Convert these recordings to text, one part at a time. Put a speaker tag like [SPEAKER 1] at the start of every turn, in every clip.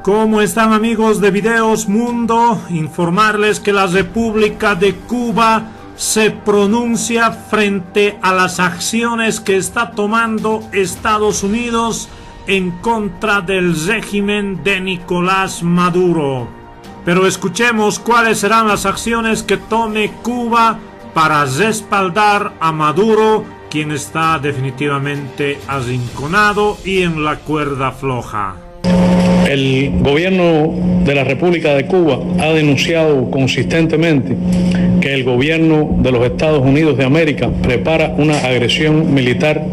[SPEAKER 1] ¿Cómo están, amigos de Videos Mundo? Informarles que la República de Cuba se pronuncia frente a las acciones que está tomando Estados Unidos en contra del régimen de Nicolás Maduro. Pero escuchemos cuáles serán las acciones que tome Cuba para respaldar a Maduro, quien está definitivamente arrinconado y en la cuerda floja.
[SPEAKER 2] El gobierno de la República de Cuba ha denunciado consistentemente que el gobierno de los Estados Unidos de América prepara una agresión militar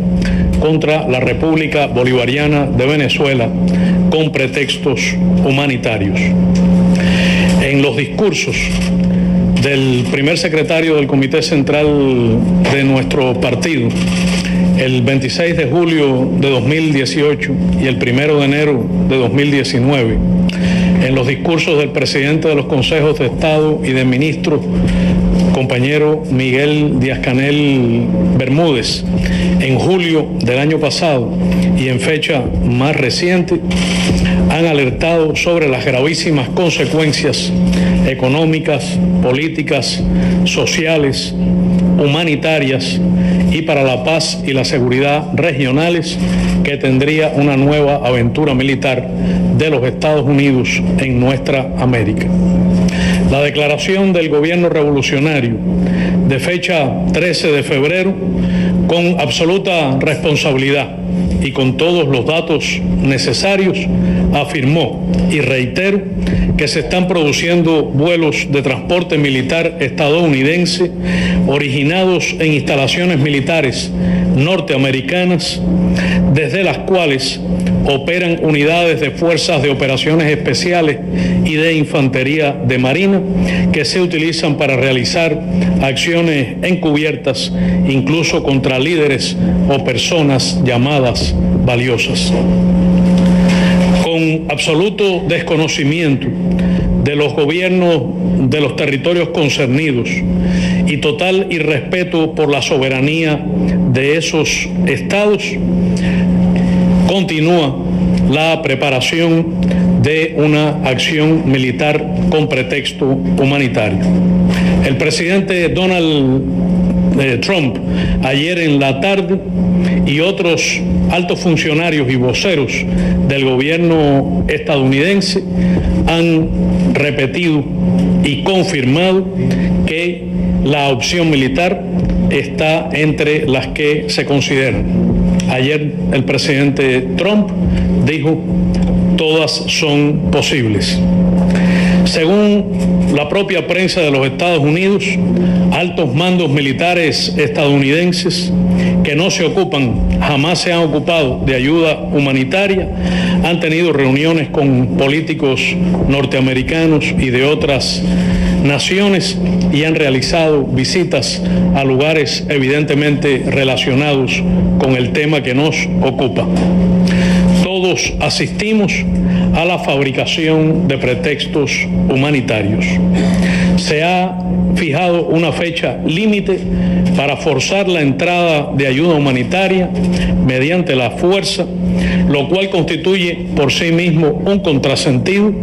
[SPEAKER 2] contra la República Bolivariana de Venezuela con pretextos humanitarios. En los discursos del primer secretario del Comité Central de nuestro partido, el 26 de julio de 2018 y el 1 de enero de 2019, en los discursos del presidente de los consejos de Estado y de ministros, compañero Miguel Díaz-Canel Bermúdez, en julio del año pasado y en fecha más reciente, han alertado sobre las gravísimas consecuencias económicas, políticas, sociales, humanitarias y para la paz y la seguridad regionales que tendría una nueva aventura militar de los Estados Unidos en nuestra América. La declaración del gobierno revolucionario de fecha 13 de febrero, con absoluta responsabilidad y con todos los datos necesarios, afirmó y reitero que se están produciendo vuelos de transporte militar estadounidense originados en instalaciones militares norteamericanas, desde las cuales operan unidades de fuerzas de operaciones especiales y de infantería de marina que se utilizan para realizar acciones encubiertas, incluso contra líderes o personas llamadas valiosas. Con absoluto desconocimiento de los gobiernos de los territorios concernidos y total irrespeto por la soberanía de esos estados, continúa la preparación de una acción militar con pretexto humanitario. El presidente Donald Trump, ayer en la tarde, y otros altos funcionarios y voceros del gobierno estadounidense han repetido y confirmado que la opción militar está entre las que se consideran. Ayer el presidente Trump dijo: todas son posibles. Según la propia prensa de los Estados Unidos, altos mandos militares estadounidenses que no se ocupan, jamás se han ocupado de ayuda humanitaria, han tenido reuniones con políticos norteamericanos y de otras naciones y han realizado visitas a lugares evidentemente relacionados con el tema que nos ocupa. Todos asistimos a la fabricación de pretextos humanitarios. Se ha fijado una fecha límite para forzar la entrada de ayuda humanitaria mediante la fuerza, lo cual constituye por sí mismo un contrasentido.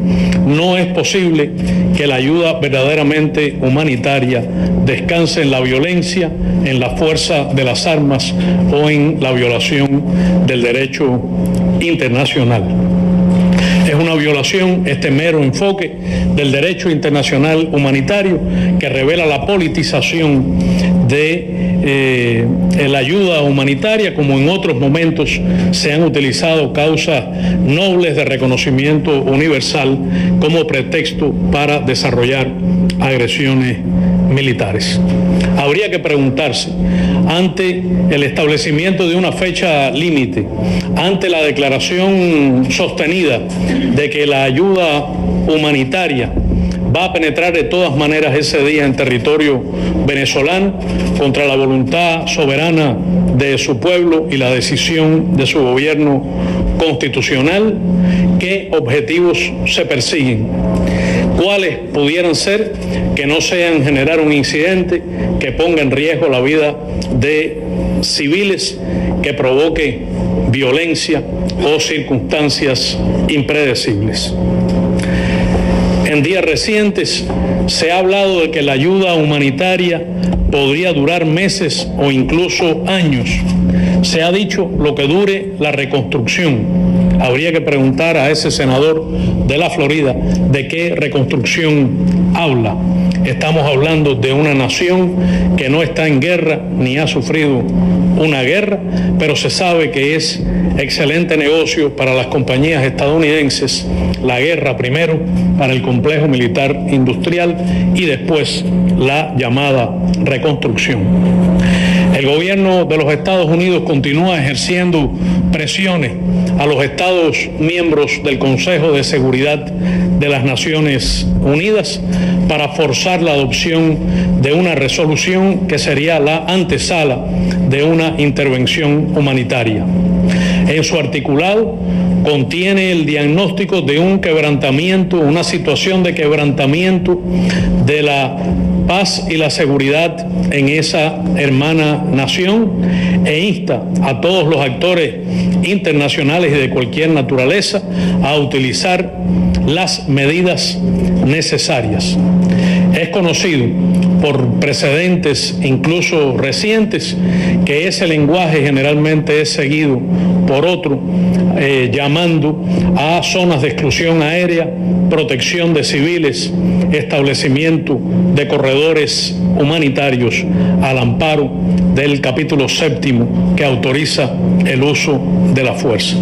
[SPEAKER 2] No es posible que la ayuda verdaderamente humanitaria descanse en la violencia, en la fuerza de las armas o en la violación del derecho internacional. Es una violación este mero enfoque del derecho internacional humanitario que revela la politización de la ayuda humanitaria, como en otros momentos se han utilizado causas nobles de reconocimiento universal como pretexto para desarrollar agresiones militares. Habría que preguntarse, ante el establecimiento de una fecha límite, ante la declaración sostenida de que la ayuda humanitaria va a penetrar de todas maneras ese día en territorio venezolano contra la voluntad soberana de su pueblo y la decisión de su gobierno constitucional, ¿qué objetivos se persiguen? ¿Cuáles pudieran ser que no sean generar un incidente que ponga en riesgo la vida de civiles, que provoque violencia o circunstancias impredecibles. En días recientes se ha hablado de que la ayuda humanitaria podría durar meses o incluso años. Se ha dicho lo que dure la reconstrucción. Habría que preguntar a ese senador de la Florida de qué reconstrucción habla. Estamos hablando de una nación que no está en guerra ni ha sufrido una guerra, pero se sabe que es excelente negocio para las compañías estadounidenses la guerra primero para el complejo militar industrial y después la llamada reconstrucción. El gobierno de los Estados Unidos continúa ejerciendo presiones a los Estados miembros del Consejo de Seguridad de las Naciones Unidas para forzar la adopción de una resolución que sería la antesala de una intervención humanitaria. En su articulado contiene el diagnóstico de un quebrantamiento, una situación de quebrantamiento de la paz y la seguridad en esa hermana nación e insta a todos los actores internacionales y de cualquier naturaleza a utilizar las medidas necesarias. Es conocido por precedentes incluso recientes que ese lenguaje generalmente es seguido por otro, llamando a zonas de exclusión aérea, protección de civiles, establecimiento de corredores humanitarios al amparo del capítulo 7º que autoriza el uso de la fuerza.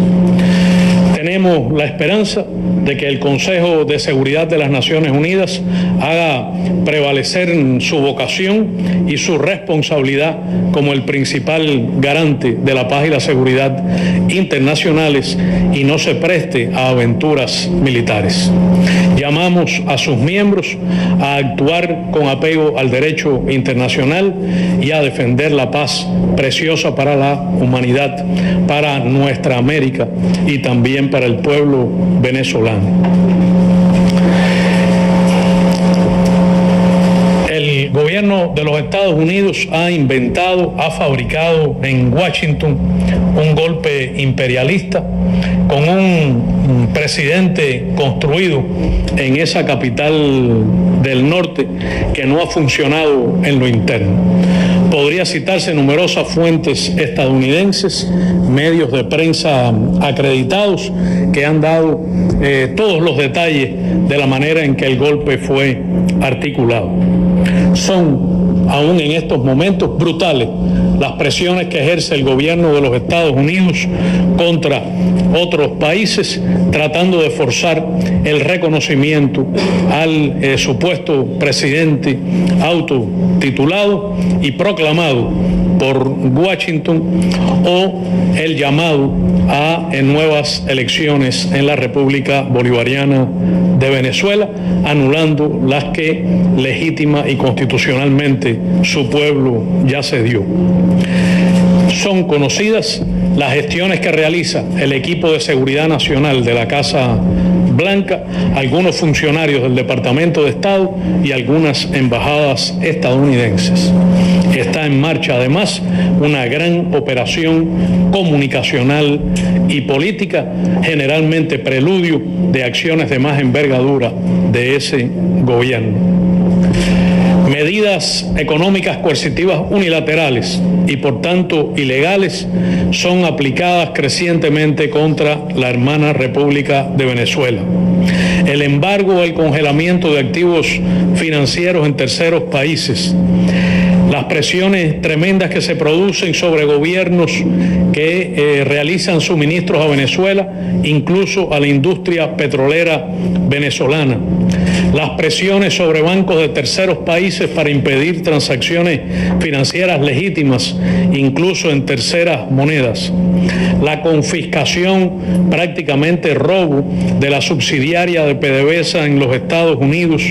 [SPEAKER 2] Tenemos la esperanza de que el Consejo de Seguridad de las Naciones Unidas haga prevalecer su vocación y su responsabilidad como el principal garante de la paz y la seguridad internacionales y no se preste a aventuras militares. Llamamos a sus miembros a actuar con apego al derecho internacional y a defender la paz preciosa para la humanidad, para nuestra América y también para el pueblo venezolano. El gobierno de los Estados Unidos ha inventado, ha fabricado en Washington un golpe imperialista con un presidente construido en esa capital del norte que no ha funcionado en lo interno. Podría citarse numerosas fuentes estadounidenses, medios de prensa acreditados que han dado todos los detalles de la manera en que el golpe fue articulado. Son, aún en estos momentos, brutales las presiones que ejerce el gobierno de los Estados Unidos contra otros países, tratando de forzar el reconocimiento al supuesto presidente autotitulado y proclamado por Washington o el llamado a nuevas elecciones en la República Bolivariana de Venezuela, anulando las que legítima y constitucionalmente su pueblo ya se dio. Son conocidas las gestiones que realiza el equipo de seguridad nacional de la Casa Blanca, algunos funcionarios del Departamento de Estado y algunas embajadas estadounidenses. Está en marcha además una gran operación comunicacional y política, generalmente preludio de acciones de más envergadura de ese gobierno. Medidas económicas coercitivas unilaterales y por tanto ilegales son aplicadas crecientemente contra la hermana República de Venezuela. El embargo o el congelamiento de activos financieros en terceros países, las presiones tremendas que se producen sobre gobiernos que realizan suministros a Venezuela, incluso a la industria petrolera venezolana, las presiones sobre bancos de terceros países para impedir transacciones financieras legítimas, incluso en terceras monedas, la confiscación, prácticamente robo, de la subsidiaria de PDVSA en los Estados Unidos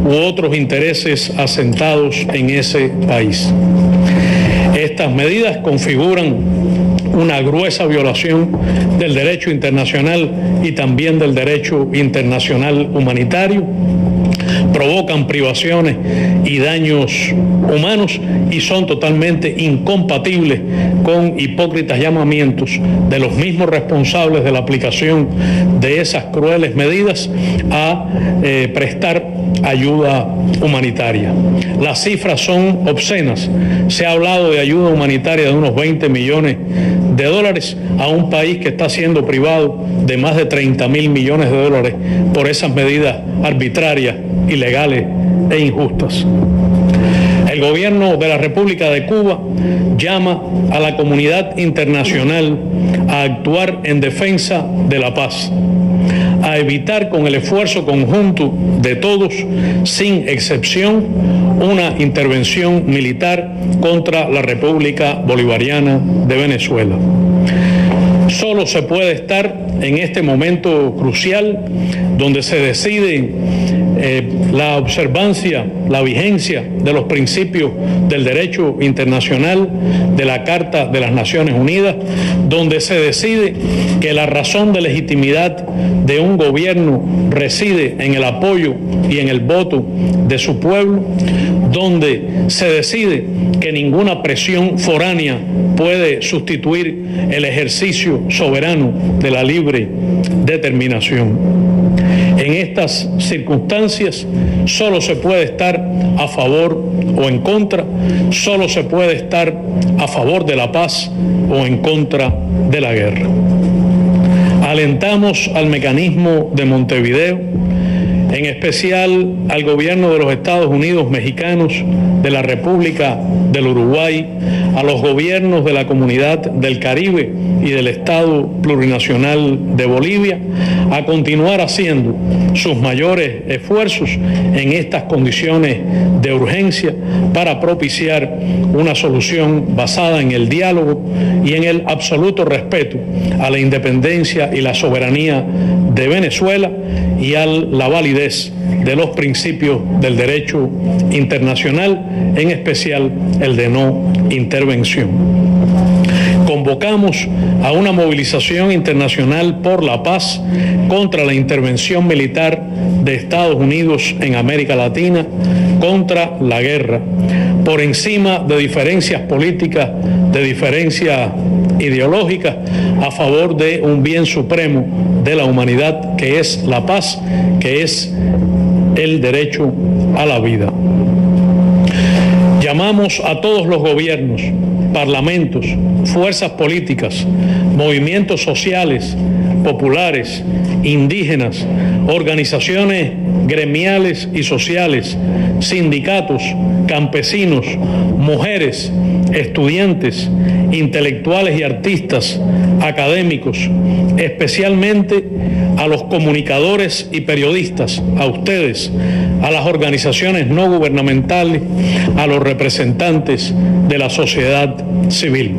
[SPEAKER 2] u otros intereses asentados en ese país. Estas medidas configuran una gruesa violación del derecho internacional y también del derecho internacional humanitario, provocan privaciones y daños humanos y son totalmente incompatibles con hipócritas llamamientos de los mismos responsables de la aplicación de esas crueles medidas a prestar ayuda humanitaria. Las cifras son obscenas. Se ha hablado de ayuda humanitaria de unos 20 millones de dólares a un país que está siendo privado de más de 30.000 millones de dólares por esas medidas arbitrarias, ilegales e injustas. El gobierno de la República de Cuba llama a la comunidad internacional a actuar en defensa de la paz, a evitar con el esfuerzo conjunto de todos, sin excepción, una intervención militar contra la República Bolivariana de Venezuela. Solo se puede estar en este momento crucial donde se decide la observancia, la vigencia de los principios del derecho internacional, de la Carta de las Naciones Unidas, donde se decide que la razón de legitimidad de un gobierno reside en el apoyo y en el voto de su pueblo, donde se decide que ninguna presión foránea puede sustituir el ejercicio soberano de la libre determinación. En estas circunstancias solo se puede estar a favor o en contra, solo se puede estar a favor de la paz o en contra de la guerra. Alentamos al mecanismo de Montevideo, en especial al gobierno de los Estados Unidos mexicanos, de la República del Uruguay, a los gobiernos de la Comunidad del Caribe y del Estado Plurinacional de Bolivia, a continuar haciendo sus mayores esfuerzos en estas condiciones de urgencia para propiciar una solución basada en el diálogo y en el absoluto respeto a la independencia y la soberanía de Venezuela y a la validez de los principios del derecho internacional, en especial el de no intervención. Convocamos a una movilización internacional por la paz contra la intervención militar de Estados Unidos en América Latina, contra la guerra, por encima de diferencias políticas, de diferencias ideológicas, a favor de un bien supremo de la humanidad, que es la paz, que es el derecho a la vida. Llamamos a todos los gobiernos, parlamentos, fuerzas políticas, movimientos sociales, populares, indígenas, organizaciones gremiales y sociales, sindicatos, campesinos, mujeres, estudiantes, intelectuales y artistas, académicos, especialmente a los comunicadores y periodistas, a ustedes, a las organizaciones no gubernamentales, a los representantes de la sociedad civil.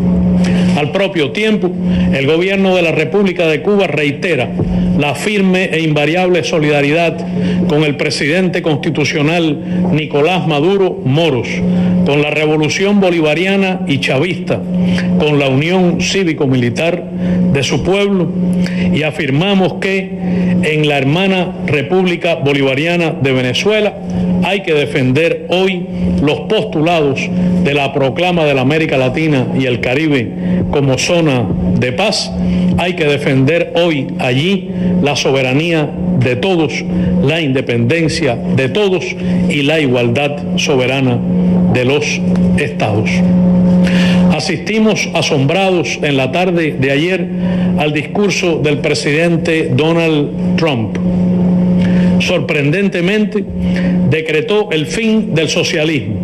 [SPEAKER 2] Al propio tiempo, el gobierno de la República de Cuba reitera la firme e invariable solidaridad con el presidente constitucional Nicolás Maduro Moros, con la revolución bolivariana y chavista, con la unión cívico-militar de su pueblo, y afirmamos que en la hermana República Bolivariana de Venezuela hay que defender hoy los postulados de la proclama de la América Latina y el Caribe como zona de paz. Hay que defender hoy allí la soberanía de todos, la independencia de todos y la igualdad soberana de los estados. Asistimos asombrados en la tarde de ayer al discurso del presidente Donald Trump. Sorprendentemente, decretó el fin del socialismo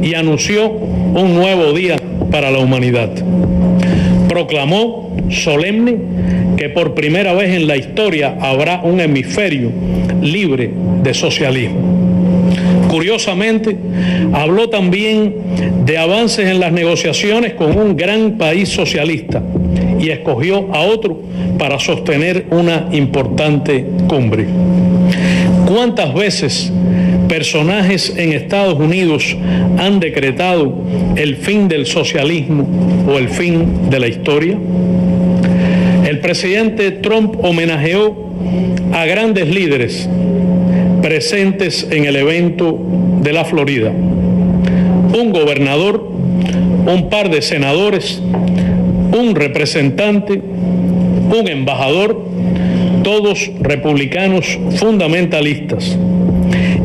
[SPEAKER 2] y anunció un nuevo día para la humanidad. Proclamó solemne que por primera vez en la historia habrá un hemisferio libre de socialismo. Curiosamente, habló también de avances en las negociaciones con un gran país socialista y escogió a otro para sostener una importante cumbre. ¿Cuántas veces personajes en Estados Unidos han decretado el fin del socialismo o el fin de la historia? El presidente Trump homenajeó a grandes líderes presentes en el evento de la Florida. Un gobernador, un par de senadores, un representante, un embajador, todos republicanos fundamentalistas.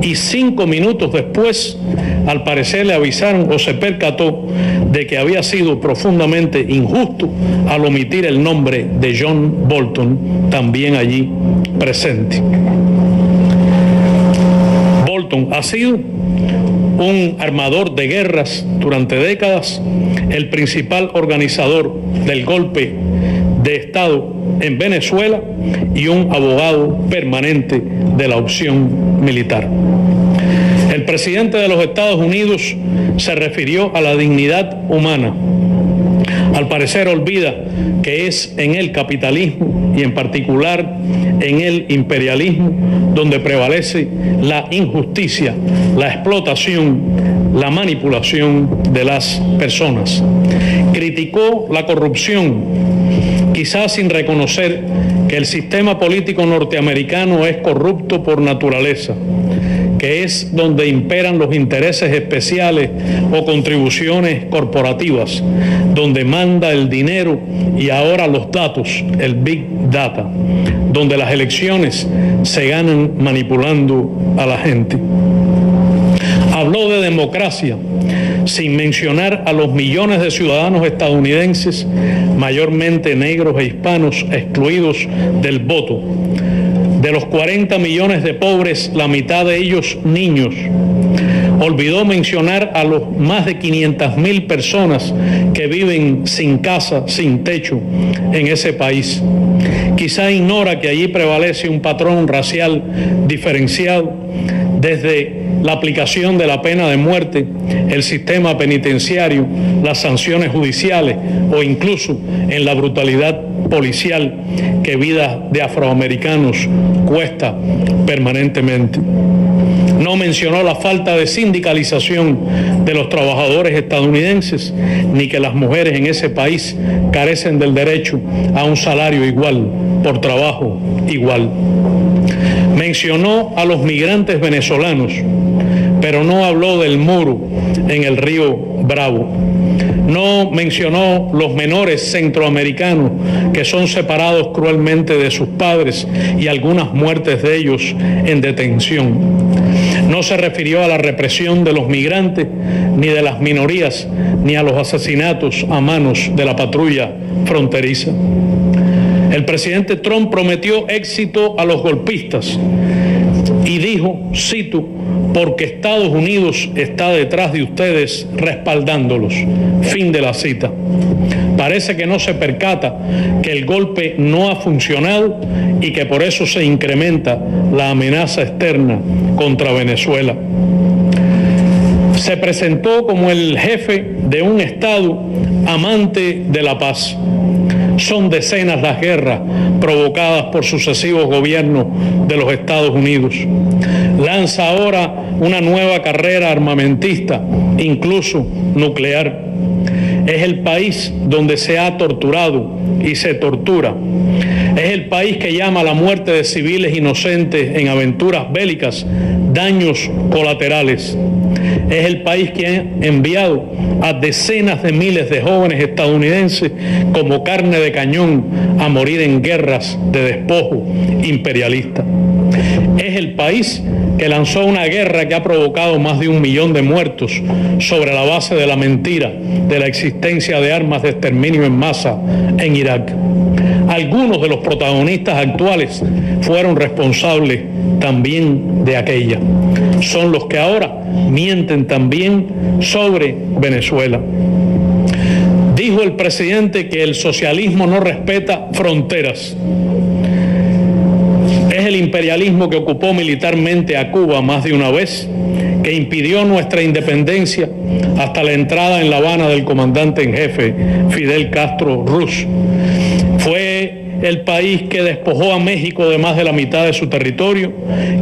[SPEAKER 2] Y 5 minutos después, al parecer le avisaron o se percató de que había sido profundamente injusto al omitir el nombre de John Bolton, también allí presente. Bolton ha sido un armador de guerras durante décadas, el principal organizador del golpe de Estado en Venezuela y un abogado permanente de la opción militar. El presidente de los Estados Unidos se refirió a la dignidad humana. Al parecer olvida que es en el capitalismo y en particular en el imperialismo donde prevalece la injusticia, la explotación, la manipulación de las personas. Criticó la corrupción, quizás sin reconocer que el sistema político norteamericano es corrupto por naturaleza, que es donde imperan los intereses especiales o contribuciones corporativas, donde manda el dinero y ahora los datos, el Big Data, donde las elecciones se ganan manipulando a la gente. Habló de democracia sin mencionar a los millones de ciudadanos estadounidenses, mayormente negros e hispanos, excluidos del voto. De los 40 millones de pobres, la mitad de ellos niños. Olvidó mencionar a los más de 500,000 personas que viven sin casa, sin techo en ese país. Quizá ignora que allí prevalece un patrón racial diferenciado desde la aplicación de la pena de muerte, el sistema penitenciario, las sanciones judiciales o incluso en la brutalidad policial que vida de afroamericanos cuesta permanentemente. No mencionó la falta de sindicalización de los trabajadores estadounidenses, ni que las mujeres en ese país carecen del derecho a un salario igual por trabajo igual. Mencionó a los migrantes venezolanos, pero no habló del muro en el río Bravo. No mencionó los menores centroamericanos que son separados cruelmente de sus padres y algunas muertes de ellos en detención. No se refirió a la represión de los migrantes, ni de las minorías, ni a los asesinatos a manos de la patrulla fronteriza. El presidente Trump prometió éxito a los golpistas y dijo, cito, porque Estados Unidos está detrás de ustedes respaldándolos. Fin de la cita. Parece que no se percata que el golpe no ha funcionado y que por eso se incrementa la amenaza externa contra Venezuela. Se presentó como el jefe de un Estado amante de la paz. Son decenas las guerras provocadas por sucesivos gobiernos de los Estados Unidos. Lanza ahora una nueva carrera armamentista, incluso nuclear. Es el país donde se ha torturado y se tortura. Es el país que llama a la muerte de civiles inocentes en aventuras bélicas daños colaterales. Es el país que ha enviado a decenas de miles de jóvenes estadounidenses como carne de cañón a morir en guerras de despojo imperialista. Es el país que lanzó una guerra que ha provocado más de 1 millón de muertos sobre la base de la mentira de la existencia de armas de exterminio en masa en Irak. Algunos de los protagonistas actuales fueron responsables también de aquella. Son los que ahora mienten también sobre Venezuela. Dijo el presidente que el socialismo no respeta fronteras. Es el imperialismo que ocupó militarmente a Cuba más de una vez, que impidió nuestra independencia hasta la entrada en La Habana del comandante en jefe Fidel Castro Ruz. Fue el país que despojó a México de más de la mitad de su territorio,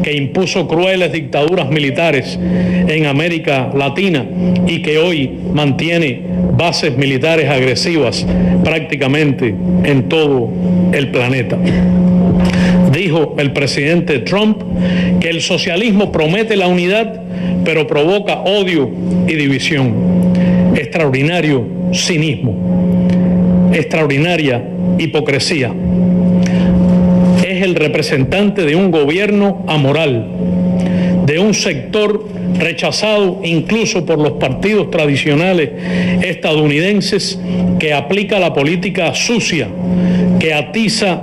[SPEAKER 2] que impuso crueles dictaduras militares en América Latina y que hoy mantiene bases militares agresivas prácticamente en todo el planeta. Dijo el presidente Trump que el socialismo promete la unidad, pero provoca odio y división. Extraordinario cinismo, extraordinaria hipocresía. Es el representante de un gobierno amoral, de un sector rechazado incluso por los partidos tradicionales estadounidenses, que aplica la política sucia, que atiza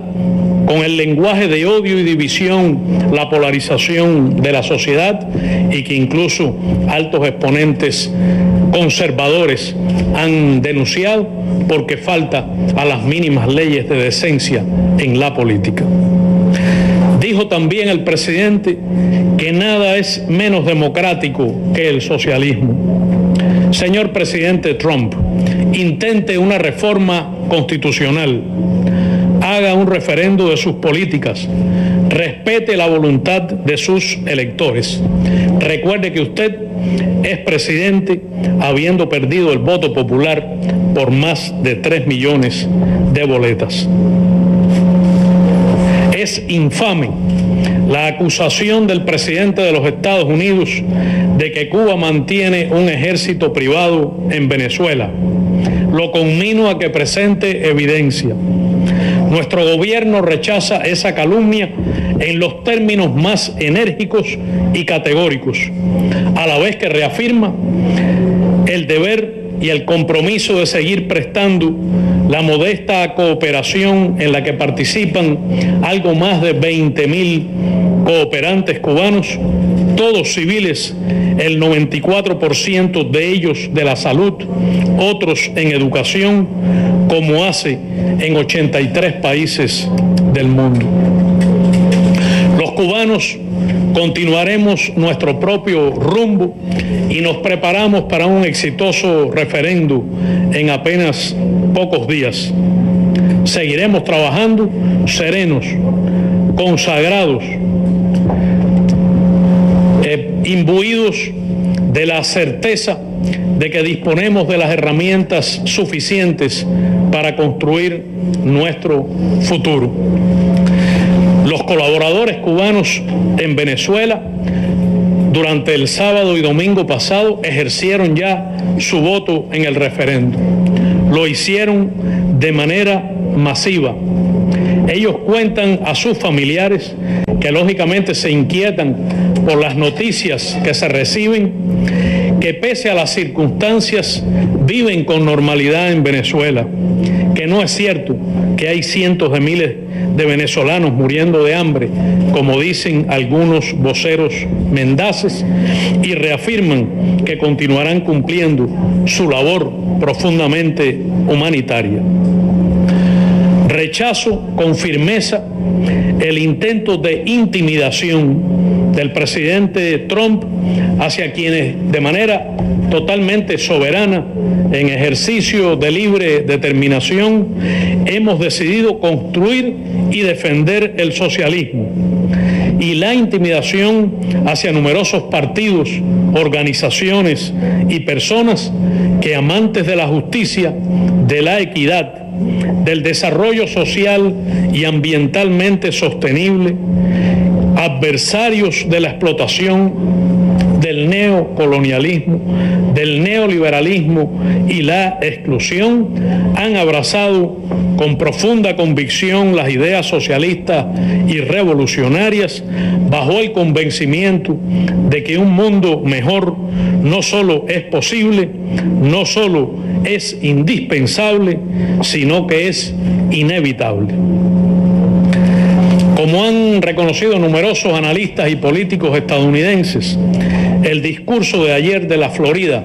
[SPEAKER 2] con el lenguaje de odio y división la polarización de la sociedad, y que incluso altos exponentes conservadores han denunciado porque falta a las mínimas leyes de decencia en la política. Dijo también el presidente que nada es menos democrático que el socialismo. Señor presidente Trump, intente una reforma constitucional, haga un referendo de sus políticas, respete la voluntad de sus electores. Recuerde que usted es presidente habiendo perdido el voto popular por más de 3 millones de boletas. Es infame la acusación del presidente de los Estados Unidos de que Cuba mantiene un ejército privado en Venezuela. Lo conmino a que presente evidencia. Nuestro gobierno rechaza esa calumnia en los términos más enérgicos y categóricos, a la vez que reafirma el deber y el compromiso de seguir prestando la modesta cooperación en la que participan algo más de 20.000 cooperantes cubanos, todos civiles, el 94% de ellos de la salud, otros en educación, como hace en 83 países del mundo. Los cubanos continuaremos nuestro propio rumbo y nos preparamos para un exitoso referendo en apenas pocos días. Seguiremos trabajando serenos, consagrados, imbuidos de la certeza de que disponemos de las herramientas suficientes para construir nuestro futuro. Los colaboradores cubanos en Venezuela durante el sábado y domingo pasado ejercieron ya su voto en el referendo. Lo hicieron de manera masiva. Ellos cuentan a sus familiares, que lógicamente se inquietan por las noticias que se reciben, que pese a las circunstancias viven con normalidad en Venezuela, que no es cierto que hay cientos de miles de venezolanos muriendo de hambre, como dicen algunos voceros mendaces, y reafirman que continuarán cumpliendo su labor profundamente humanitaria. Rechazo con firmeza el intento de intimidación del presidente Trump hacia quienes de manera totalmente soberana, en ejercicio de libre determinación, hemos decidido construir y defender el socialismo. Y la intimidación hacia numerosos partidos, organizaciones y personas que, amantes de la justicia, de la equidad, del desarrollo social y ambientalmente sostenible, adversarios de la explotación, del neocolonialismo, del neoliberalismo y la exclusión, han abrazado con profunda convicción las ideas socialistas y revolucionarias, bajo el convencimiento de que un mundo mejor no solo es posible, no solo es indispensable, sino que es inevitable. Como han reconocido numerosos analistas y políticos estadounidenses, el discurso de ayer de la Florida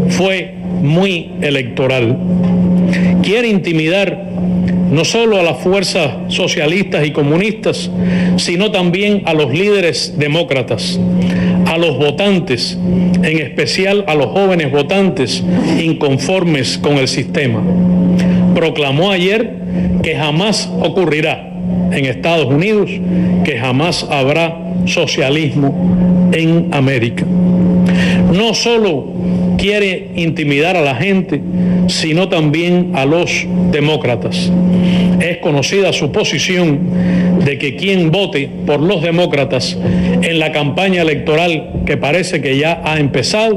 [SPEAKER 2] fue muy electoral. Quiere intimidar no solo a las fuerzas socialistas y comunistas, sino también a los líderes demócratas, a los votantes, en especial a los jóvenes votantes inconformes con el sistema. Proclamó ayer que jamás ocurrirá en Estados Unidos, que jamás habrá socialismo en América. no solo quiere intimidar a la gente, sino también a los demócratas. Es conocida su posición de que quien vote por los demócratas en la campaña electoral, que parece que ya ha empezado,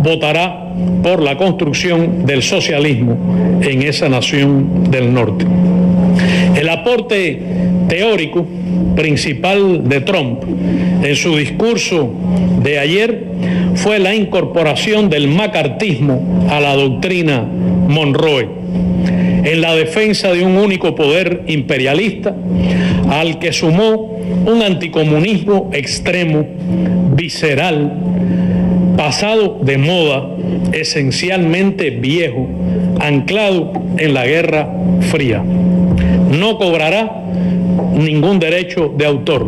[SPEAKER 2] votará por la construcción del socialismo en esa nación del norte. El aporte teórico principal de Trump en su discurso de ayer fue la incorporación del macartismo a la doctrina Monroe, en la defensa de un único poder imperialista, al que sumó un anticomunismo extremo, visceral, pasado de moda, esencialmente viejo, anclado en la Guerra Fría. No cobrará ningún derecho de autor.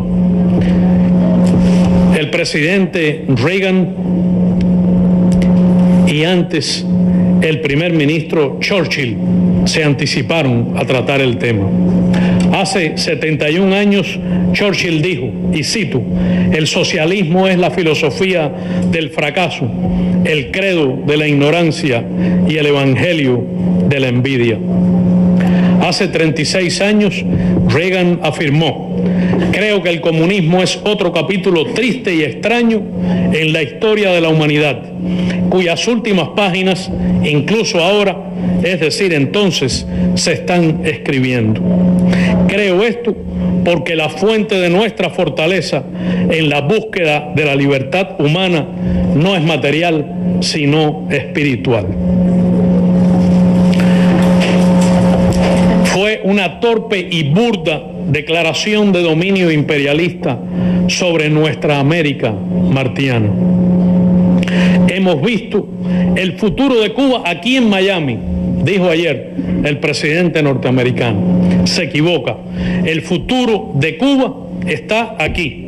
[SPEAKER 2] El presidente Reagan y antes el primer ministro Churchill se anticiparon a tratar el tema. Hace 71 años Churchill dijo, y cito, el socialismo es la filosofía del fracaso, el credo de la ignorancia y el evangelio de la envidia. Hace 36 años Reagan afirmó, creo que el comunismo es otro capítulo triste y extraño en la historia de la humanidad, cuyas últimas páginas, incluso ahora, es decir, entonces, se están escribiendo. Creo esto porque la fuente de nuestra fortaleza en la búsqueda de la libertad humana no es material, sino espiritual. Fue una torpe y burda declaración de dominio imperialista sobre nuestra América martiana. Hemos visto el futuro de Cuba aquí en Miami, dijo ayer el presidente norteamericano. Se equivoca. El futuro de Cuba está aquí.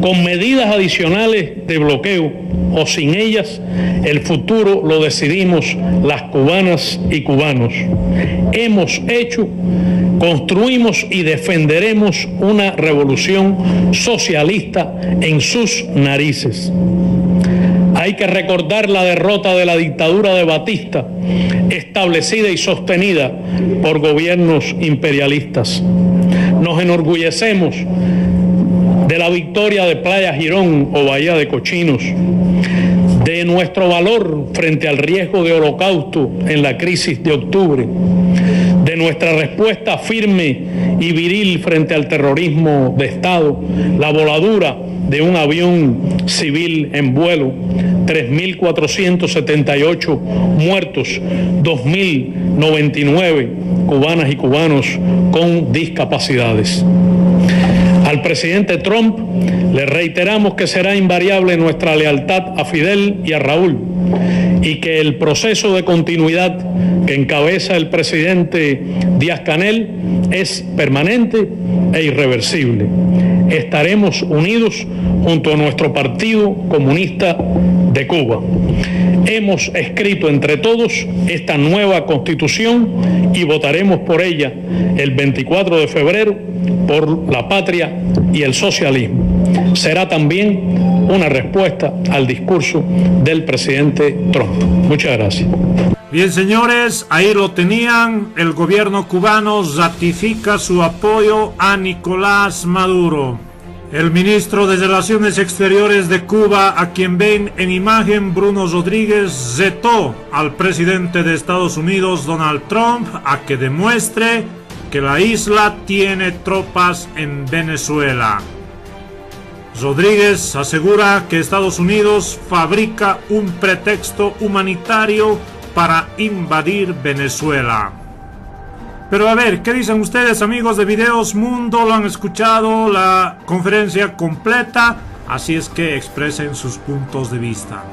[SPEAKER 2] Con medidas adicionales de bloqueo o sin ellas, el futuro lo decidimos las cubanas y cubanos. Hemos hecho, construimos y defenderemos una revolución socialista en sus narices. Hay que recordar la derrota de la dictadura de Batista, establecida y sostenida por gobiernos imperialistas. Nos enorgullecemos de la victoria de Playa Girón o Bahía de Cochinos, de nuestro valor frente al riesgo de holocausto en la crisis de octubre, de nuestra respuesta firme y viril frente al terrorismo de Estado, la voladura de un avión civil en vuelo, 3.478 muertos, 2.099 cubanas y cubanos con discapacidades. Al presidente Trump le reiteramos que será invariable nuestra lealtad a Fidel y a Raúl y que el proceso de continuidad que encabeza el presidente Díaz-Canel es permanente e irreversible. Estaremos unidos junto a nuestro Partido Comunista de Cuba. Hemos escrito entre todos esta nueva Constitución y votaremos por ella el 24 de febrero por la patria y el socialismo. Será también una respuesta al discurso del presidente Trump. Muchas gracias.
[SPEAKER 1] Bien, señores, ahí lo tenían. El gobierno cubano ratifica su apoyo a Nicolás Maduro. El ministro de Relaciones Exteriores de Cuba, a quien ven en imagen, Bruno Rodríguez, retó al presidente de Estados Unidos, Donald Trump, a que demuestre que la isla tiene tropas en Venezuela. Rodríguez asegura que Estados Unidos fabrica un pretexto humanitario para invadir Venezuela. Pero a ver, ¿qué dicen ustedes, amigos de Videos Mundo? ¿Lo han escuchado la conferencia completa? Así es que expresen sus puntos de vista.